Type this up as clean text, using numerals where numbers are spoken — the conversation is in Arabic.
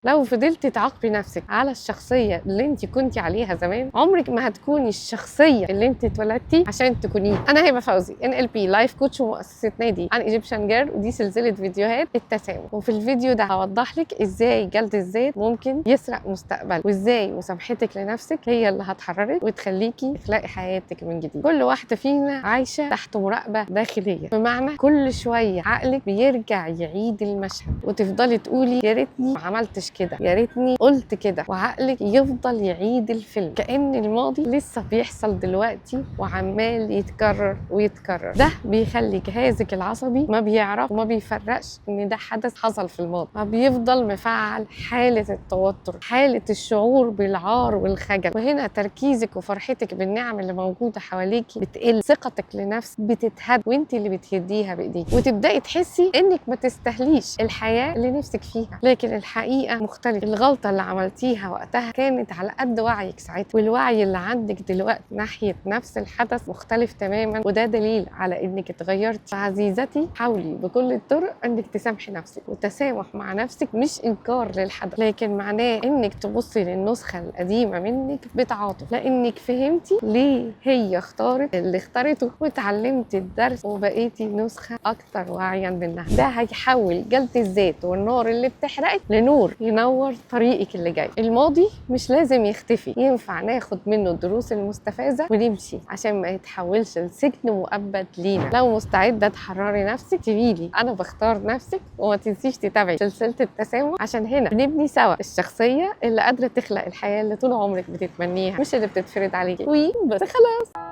لو فضلتي تعاقبي نفسك على الشخصيه اللي انت كنتي عليها زمان، عمرك ما هتكوني الشخصيه اللي انت اتولدتي عشان تكونيها. انا هبه فوزي، NLP لايف كوتش ومؤسسه نادي عن ايجيبشن جيرل، ودي سلسله فيديوهات التسامح. وفي الفيديو ده هوضح لك ازاي جلد الذات ممكن يسرق مستقبل، وازاي مسامحتك لنفسك هي اللي هتحررك وتخليكي تخلقي حياتك من جديد. كل واحده فينا عايشه تحت مراقبه داخليه، بمعنى كل شويه عقلك بيرجع يعيد المشهد وتفضلي تقولي يا ريتني ما عملتش كده، يا ريتني قلت كده، وعقلك يفضل يعيد الفيلم كأن الماضي لسه بيحصل دلوقتي وعمال يتكرر ويتكرر. ده بيخلي جهازك العصبي ما بيعرف وما بيفرقش ان ده حدث حصل في الماضي، فبيفضل مفعل حاله التوتر، حاله الشعور بالعار والخجل. وهنا تركيزك وفرحتك بالنعم اللي موجوده حواليكي بتقل، ثقتك لنفسك بتتهد وانت اللي بتهديها بايديك، وتبداي تحسي انك ما تستاهليش الحياه اللي نفسك فيها. لكن الحقيقه مختلفه. الغلطه اللي عملتيها وقتها كانت على قد وعيك ساعتها، والوعي اللي عندك دلوقتي ناحيه نفس الحدث مختلف تماما، وده دليل على انك اتغيرتي. عزيزتي، حاولي بكل الطرق انك تسامحي نفسك. والتسامح مع نفسك مش انكار للحدث، لكن معناه انك تبصي للنسخه القديمه منك بتعاطف، لانك فهمتي ليه هي اختارت اللي اختارته، وتعلمتي الدرس وبقيتي نسخه اكثر وعيا منها. ده هيحول جلد الذات والنار اللي بتحرقك لنور ينور طريقك اللي جاي. الماضي مش لازم يختفي، ينفع ناخد منه الدروس المستفاده ونمشي عشان ما يتحولش لسجن مؤبد لينا. لو مستعده تحرري نفسك تقولي انا بختار نفسك، وما تنسيش تتابعي سلسله التسامح، عشان هنا بنبني سوا الشخصيه اللي قادره تخلق الحياه اللي طول عمرك بتتمنيها، مش اللي بتتفرض عليكي. وبس خلاص.